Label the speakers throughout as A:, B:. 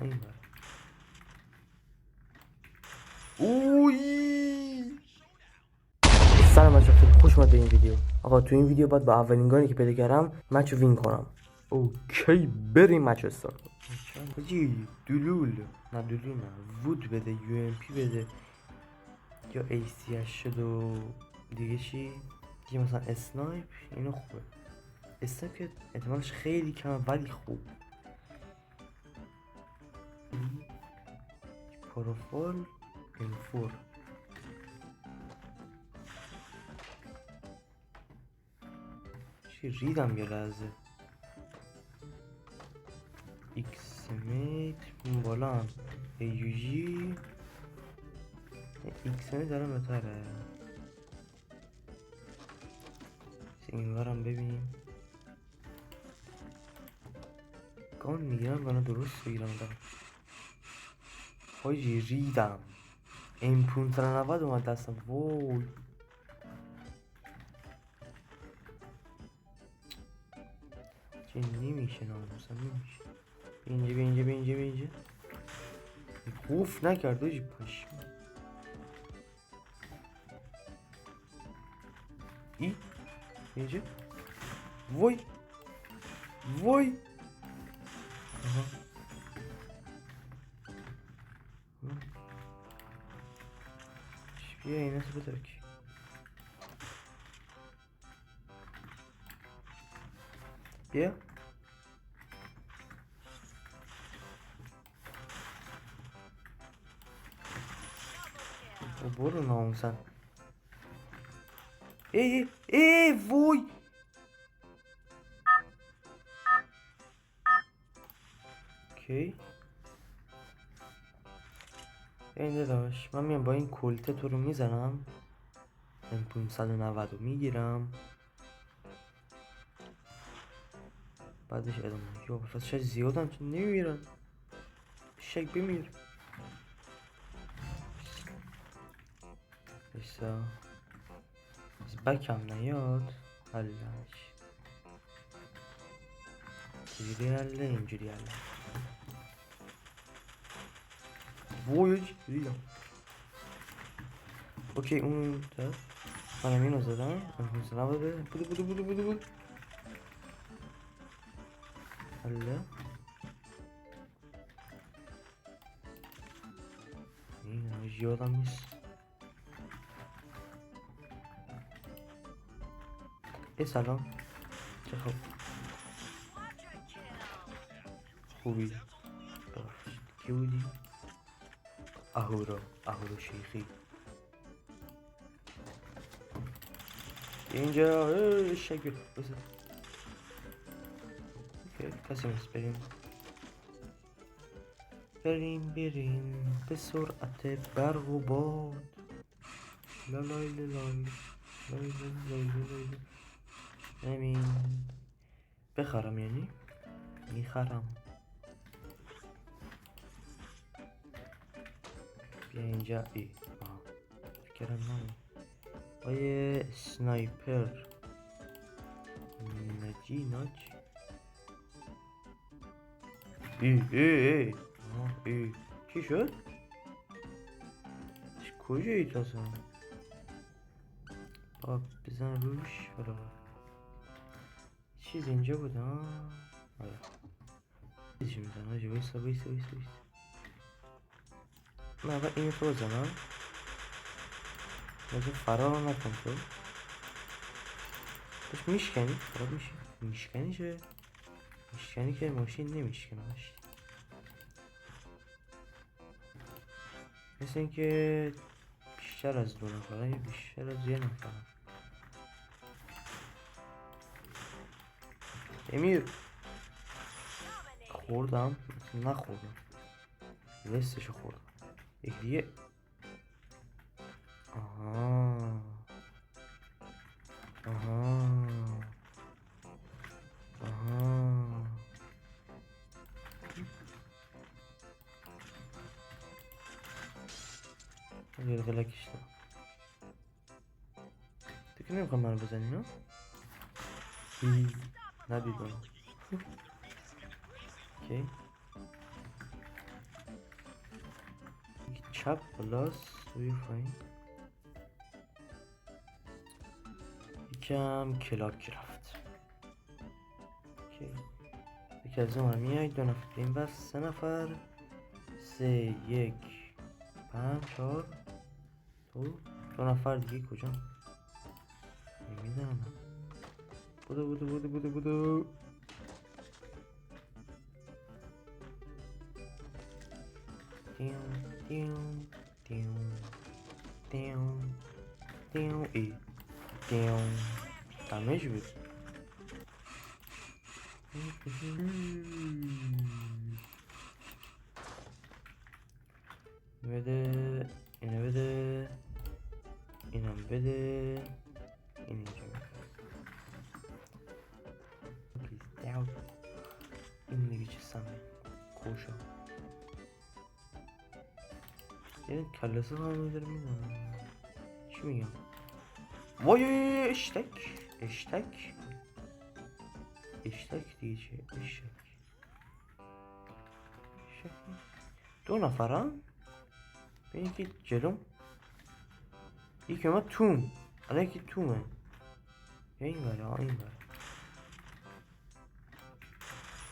A: این بر اوی سلام بچه، خیلی خوش اومد به این ویدیو. آقا تو این ویدیو باید با اولین گانی که پیدا کردم مچ وین کنم. اوکی بریم مچ استارت کنم. حاجی دلول نه دلول نه وود بده، یو ام پی بده، یا ای سی 80 و دیگه چی دیگه، مثلا اسنایپ. اینو خوبه. اسنایپ که احتمالش خیلی کمه ولی خوب. پروفایل اینفور چی ریدم یه لحظه. ایکس میت اون بالا هم یو جی ایکس میت دارم بهتره. این ورم ببینیم گان میگیرم گانا درست بگیرم دارم. حاجی ریدم. این 590 اومد دستم. وای چه نمیشه ناموسم نمیشه. اینجا قوف نکرد حاجی پشم. ای اینجا وای وای بیا این رو بترکی. بیا برو ناموسن. ای وای اوکی این داداش من میام با این کلته تو رو میزنم. این 590 رو میگیرم بعدش ادامه. یا پس شاید زیادم چون نمیمیرن. شک بمیر بسا از بکم نیاد. حلش اینجوری حله اینجوری حله. وای ریدم. اوکی اون طرف منم اینو زدم. مثلا بوده حله. این همه یادم نیست. ای سلام چه خوب خوبی ببخشید کی بودی؟ اهورا شیخی اینجا شکل بسه. اوکی کسی نیست. بریم به سرعت برق و باد. لالای لالای لالای لالای. نمین بخرم یعنی میخرم. بیا اینجا. ای فکرم نمون آیه سنایپر ناجی ای چی شد؟ کجایی تو اصلا؟ بزن روش. برای چیز اینجا بود ها. آره چیزی میزن آجی. ویسا من اول اینو تو بزنم. لازم فرار نکن تو. داشت میشکنی؟ خراب میشه. میشکنی چه؟ میشکنی که ماشین نمیشکنه. مثل اینکه بیشتر از 2 نفرن یا بیشتر از 1 نفرن. امیر خوردم نخوردم نصفشو خوردم. یک دیگه. آها یه غلقش دارم. تو که نمیخوام منو بزنی نه؟ ندیدم. اوکی چپ پلاس روی پایین یکم کلاب کرافت. یکی از اون میای 2 نفر این بس 3 نفر 3 1 5 4 2 نفر دیگه کجا نمیدونم. بودو دیون ای دیون دمیج بود. بده اینو بده اینم بده این اینجا این دیگه چه سمه کوشا یه کلسه هم داره میدونم چی میگم. وای اشتک دیگه چه اشتک 2 نفرم به یکی جلوم یکی ما توم الان یکی تومه یا این بره این بره.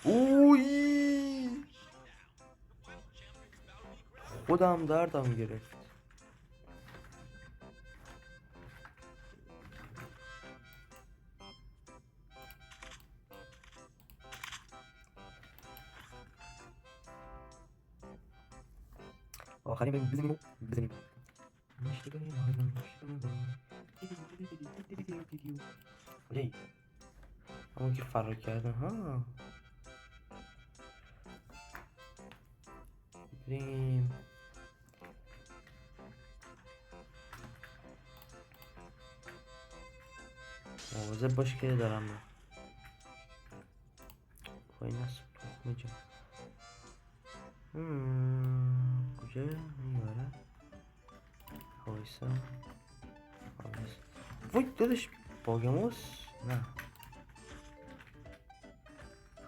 A: اوی خودم دردم گرفت. آخرین بزنیم اولی همون که فرار کردن ها بریم مواظب باش که دارم من خواهی نصب تخمه جا کجا میباره خوایسا وای دادش باگموس نه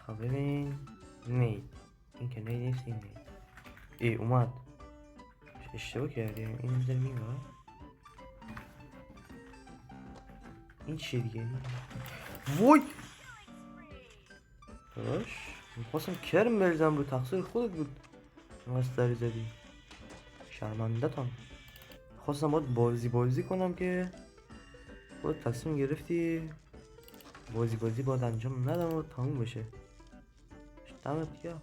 A: خب ببین نید این که نید نیست این نید ای اومد اشتباه کردیم این میزر میباره این چیه دیگه وای داداش میخواستم کرم بریزم رو تقصیر خودت بود مستری زدی شرمنده تان خواستم باید بازی کنم که خودت تصمیم گرفتی بازی باید انجام ندم و تموم بشه دمت گرم.